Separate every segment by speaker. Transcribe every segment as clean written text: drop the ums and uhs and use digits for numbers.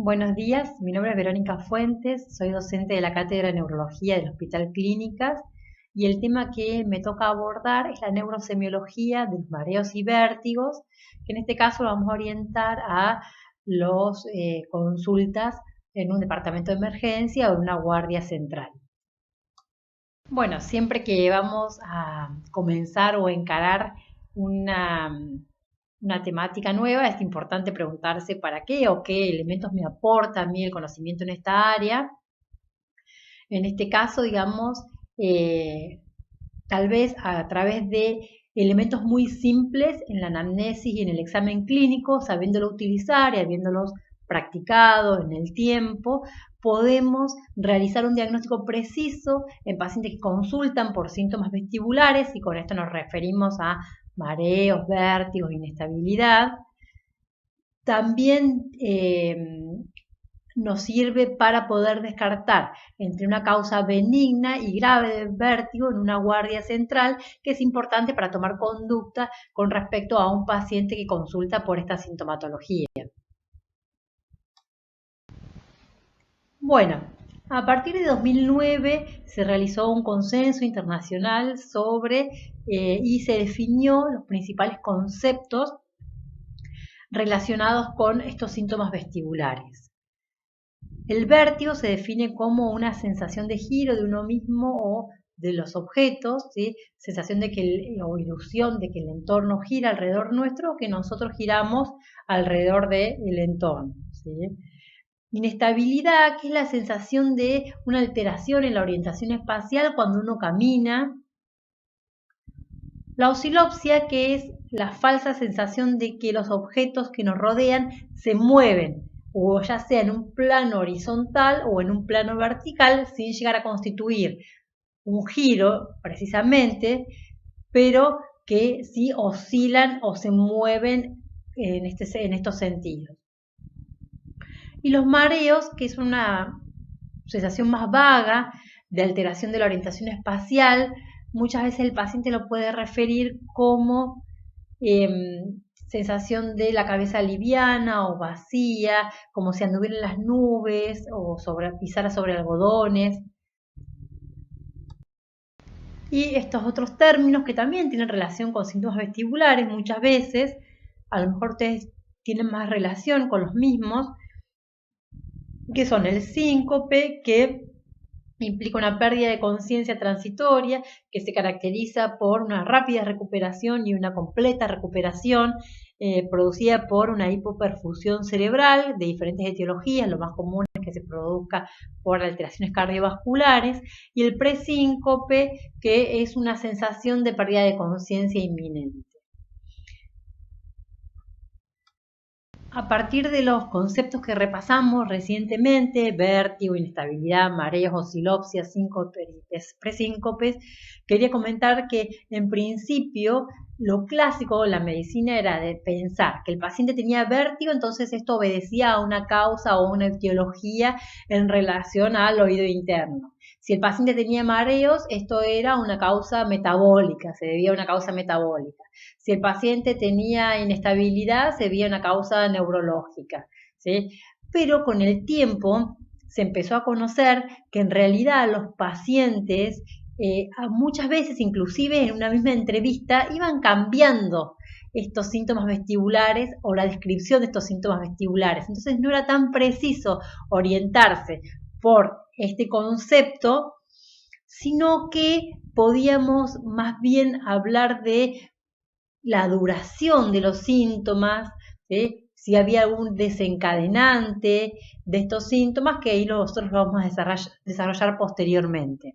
Speaker 1: Buenos días, mi nombre es Verónica Fuentes, soy docente de la Cátedra de Neurología del Hospital Clínicas y el tema que me toca abordar es la neurosemiología de los mareos y vértigos, que en este caso lo vamos a orientar a los consultas en un departamento de emergencia o en una guardia central. Bueno, siempre que vamos a comenzar o encarar una temática nueva, es importante preguntarse para qué o qué elementos me aporta a mí el conocimiento en esta área. En este caso, digamos, tal vez a través de elementos muy simples en la anamnesis y en el examen clínico, sabiéndolo utilizar y habiéndolos practicado en el tiempo, podemos realizar un diagnóstico preciso en pacientes que consultan por síntomas vestibulares, y con esto nos referimos a mareos, vértigos, inestabilidad. También nos sirve para poder descartar entre una causa benigna y grave de vértigo en una guardia central, que es importante para tomar conducta con respecto a un paciente que consulta por esta sintomatología. Bueno, a partir de 2009 se realizó un consenso internacional sobre y se definió los principales conceptos relacionados con estos síntomas vestibulares. El vértigo se define como una sensación de giro de uno mismo o de los objetos, ¿sí? Sensación de que o ilusión de que el entorno gira alrededor nuestro o que nosotros giramos alrededor del entorno, ¿sí? Inestabilidad, que es la sensación de una alteración en la orientación espacial cuando uno camina. La oscilopsia, que es la falsa sensación de que los objetos que nos rodean se mueven, o ya sea en un plano horizontal o en un plano vertical, sin llegar a constituir un giro precisamente, pero que sí oscilan o se mueven en estos sentidos. Y los mareos, que es una sensación más vaga de alteración de la orientación espacial, muchas veces el paciente lo puede referir como sensación de la cabeza liviana o vacía, como si anduviera en las nubes o pisara sobre algodones. Y estos otros términos que también tienen relación con síntomas vestibulares, muchas veces, a lo mejor ustedes tienen más relación con los mismos, que son el síncope, que implica una pérdida de conciencia transitoria que se caracteriza por una rápida recuperación y una completa recuperación producida por una hipoperfusión cerebral de diferentes etiologías. Lo más común es que se produzca por alteraciones cardiovasculares, y el presíncope, que es una sensación de pérdida de conciencia inminente. A partir de los conceptos que repasamos recientemente, vértigo, inestabilidad, mareos, oscilopsia, síncopes y presíncopes, quería comentar que en principio lo clásico en la medicina era de pensar que el paciente tenía vértigo, entonces esto obedecía a una causa o una etiología en relación al oído interno. Si el paciente tenía mareos, esto era una causa metabólica, se debía a una causa metabólica. Si el paciente tenía inestabilidad, se debía a una causa neurológica, ¿sí? Pero con el tiempo se empezó a conocer que en realidad los pacientes, muchas veces, inclusive en una misma entrevista, iban cambiando estos síntomas vestibulares o la descripción de estos síntomas vestibulares. Entonces no era tan preciso orientarse por este concepto, sino que podíamos más bien hablar de la duración de los síntomas, ¿sí? Si había algún desencadenante de estos síntomas, que ahí nosotros lo vamos a desarrollar posteriormente.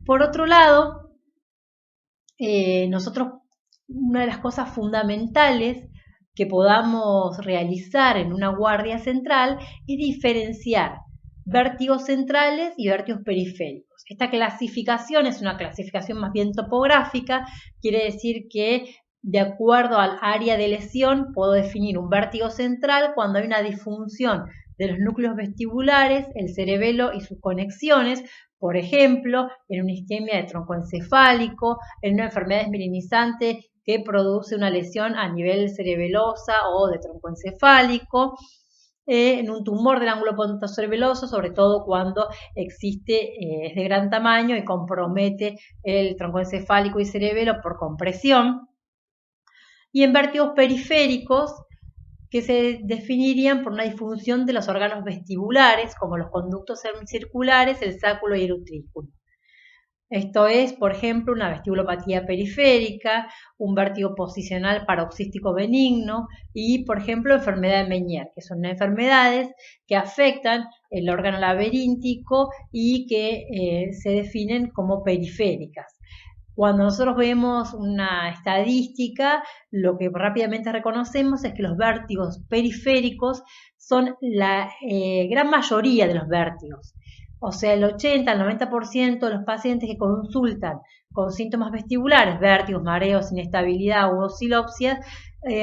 Speaker 1: Por otro lado, nosotros, una de las cosas fundamentales que podamos realizar en una guardia central es diferenciar vértigos centrales y vértigos periféricos. Esta clasificación es una clasificación más bien topográfica, quiere decir que de acuerdo al área de lesión puedo definir un vértigo central cuando hay una disfunción de los núcleos vestibulares, el cerebelo y sus conexiones, por ejemplo, en una isquemia de troncoencefálico, en una enfermedad esmielinitzante que produce una lesión a nivel cerebelosa o de troncoencefálico, en un tumor del ángulo pontocerebeloso, sobre todo cuando existe, es de gran tamaño y compromete el tronco encefálico y cerebelo por compresión. Y en vértigos periféricos, que se definirían por una disfunción de los órganos vestibulares, como los conductos semicirculares, el sáculo y el utrículo. Esto es, por ejemplo, una vestibulopatía periférica, un vértigo posicional paroxístico benigno y, por ejemplo, enfermedad de Meniere, que son enfermedades que afectan el órgano laberíntico y que se definen como periféricas. Cuando nosotros vemos una estadística, lo que rápidamente reconocemos es que los vértigos periféricos son la gran mayoría de los vértigos. O sea, el 80 al 90% de los pacientes que consultan con síntomas vestibulares, vértigos, mareos, inestabilidad u oscilopsias,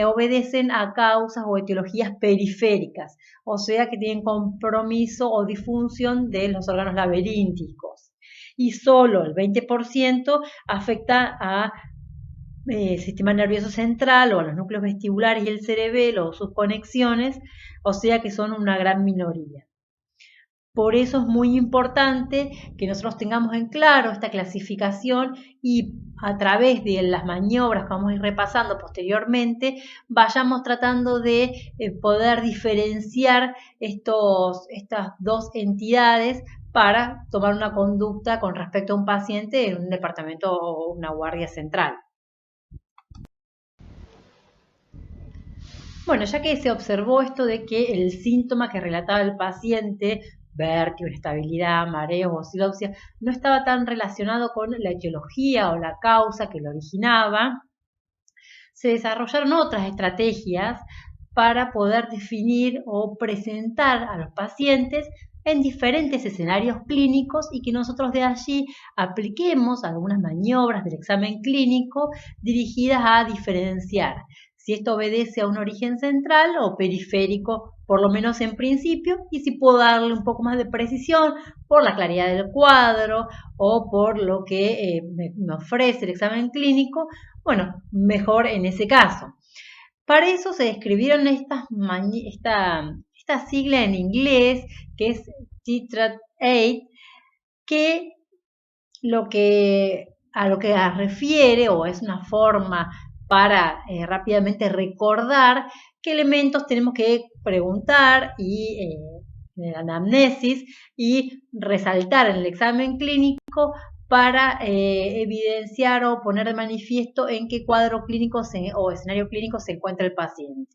Speaker 1: obedecen a causas o etiologías periféricas, o sea que tienen compromiso o disfunción de los órganos laberínticos. Y solo el 20% afecta a sistema nervioso central o a los núcleos vestibulares y el cerebelo o sus conexiones, o sea que son una gran minoría. Por eso es muy importante que nosotros tengamos en claro esta clasificación y a través de las maniobras que vamos a ir repasando posteriormente, vayamos tratando de poder diferenciar estas dos entidades para tomar una conducta con respecto a un paciente en un departamento o una guardia central. Bueno, ya que se observó esto de que el síntoma que relataba el paciente, vértigo, inestabilidad, mareo, oscilopsia, no estaba tan relacionado con la etiología o la causa que lo originaba, se desarrollaron otras estrategias para poder definir o presentar a los pacientes en diferentes escenarios clínicos y que nosotros de allí apliquemos algunas maniobras del examen clínico dirigidas a diferenciar si esto obedece a un origen central o periférico, por lo menos en principio, y si puedo darle un poco más de precisión por la claridad del cuadro o por lo que me ofrece el examen clínico, bueno, mejor en ese caso. Para eso se describieron esta sigla en inglés, que es TTRAT-8, que a lo que refiere, o es una forma para rápidamente recordar qué elementos tenemos que preguntar y en la anamnesis y resaltar en el examen clínico para evidenciar o poner de manifiesto en qué cuadro clínico o escenario clínico se encuentra el paciente.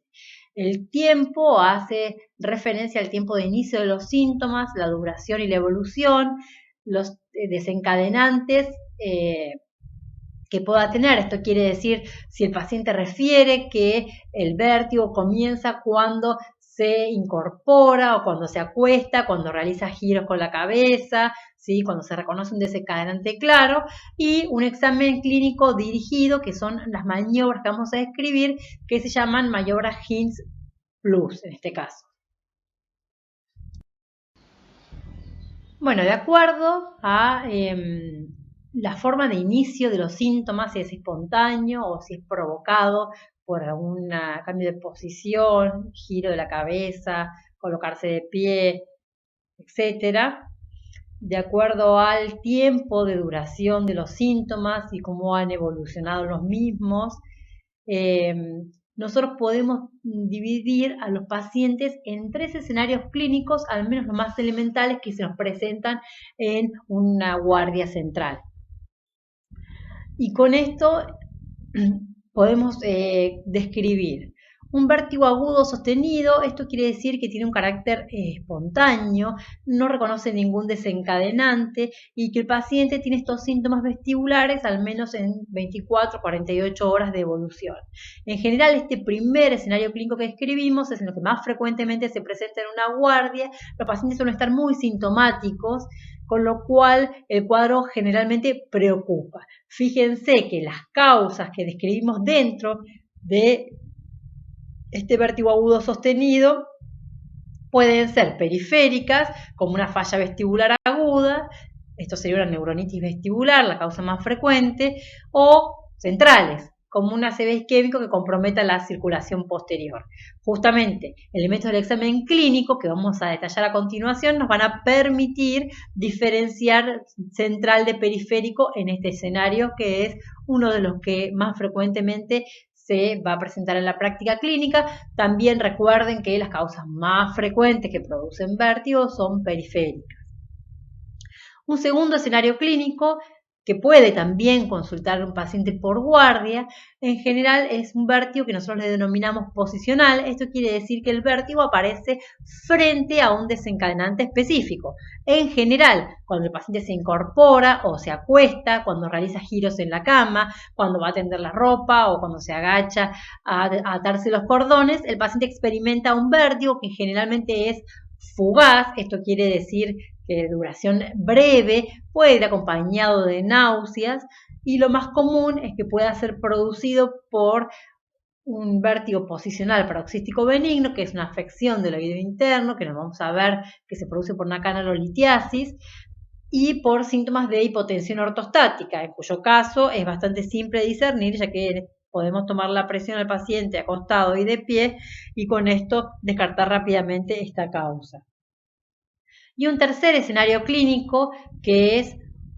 Speaker 1: El tiempo hace referencia al tiempo de inicio de los síntomas, la duración y la evolución, los desencadenantes que pueda tener. Esto quiere decir si el paciente refiere que el vértigo comienza cuando se incorpora o cuando se acuesta, cuando realiza giros con la cabeza, ¿sí? Cuando se reconoce un desencadenante claro, y un examen clínico dirigido, que son las maniobras que vamos a describir, que se llaman maniobras Hintz Plus en este caso. Bueno, de acuerdo a la forma de inicio de los síntomas, si es espontáneo o si es provocado por algún cambio de posición, giro de la cabeza, colocarse de pie, etcétera, de acuerdo al tiempo de duración de los síntomas y cómo han evolucionado los mismos, nosotros podemos dividir a los pacientes en 3 escenarios clínicos, al menos los más elementales que se nos presentan en una guardia central. Y con esto podemos describir un vértigo agudo sostenido. Esto quiere decir que tiene un carácter espontáneo, no reconoce ningún desencadenante y que el paciente tiene estos síntomas vestibulares al menos en 24 48 horas de evolución. En general, este primer escenario clínico que escribimos es en lo que más frecuentemente se presenta en una guardia. Los pacientes suelen estar muy sintomáticos, con lo cual el cuadro generalmente preocupa. Fíjense que las causas que describimos dentro de este vértigo agudo sostenido pueden ser periféricas, como una falla vestibular aguda, esto sería una neuronitis vestibular, la causa más frecuente, o centrales, como un ACV isquémico que comprometa la circulación posterior. Justamente, elementos del examen clínico que vamos a detallar a continuación nos van a permitir diferenciar central de periférico en este escenario, que es uno de los que más frecuentemente se va a presentar en la práctica clínica. También recuerden que las causas más frecuentes que producen vértigo son periféricas. Un segundo escenario clínico que puede también consultar un paciente por guardia, en general es un vértigo que nosotros le denominamos posicional. Esto quiere decir que el vértigo aparece frente a un desencadenante específico. En general, cuando el paciente se incorpora o se acuesta, cuando realiza giros en la cama, cuando va a tender la ropa o cuando se agacha a atarse los cordones, el paciente experimenta un vértigo que generalmente es fugaz. Esto quiere decir que de duración breve, puede ir acompañado de náuseas y lo más común es que pueda ser producido por un vértigo posicional paroxístico benigno, que es una afección del oído interno, que nos vamos a ver que se produce por una canalolitiasis, y por síntomas de hipotensión ortostática, en cuyo caso es bastante simple discernir, ya que podemos tomar la presión al paciente acostado y de pie y con esto descartar rápidamente esta causa. Y un tercer escenario clínico que es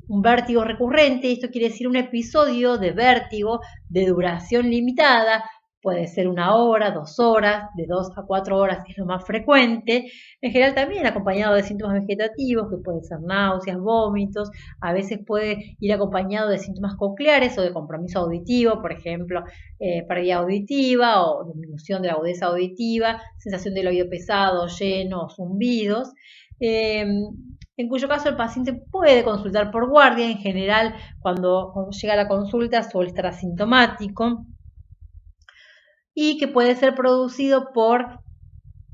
Speaker 1: un vértigo recurrente. Esto quiere decir un episodio de vértigo de duración limitada. Puede ser 1 hora, 2 horas, de 2 a 4 horas es lo más frecuente. En general también acompañado de síntomas vegetativos, que pueden ser náuseas, vómitos. A veces puede ir acompañado de síntomas cocleares o de compromiso auditivo, por ejemplo, pérdida auditiva o disminución de la agudeza auditiva, sensación del oído pesado, lleno o zumbidos. En cuyo caso el paciente puede consultar por guardia. En general, cuando llega a la consulta suele estar asintomático y que puede ser producido por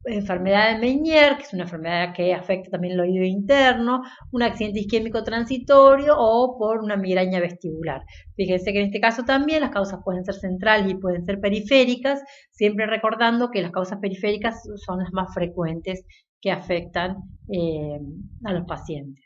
Speaker 1: enfermedad de Meniere, que es una enfermedad que afecta también el oído interno, un accidente isquémico transitorio o por una migraña vestibular. Fíjense que en este caso también las causas pueden ser centrales y pueden ser periféricas, siempre recordando que las causas periféricas son las más frecuentes que afectan a los pacientes.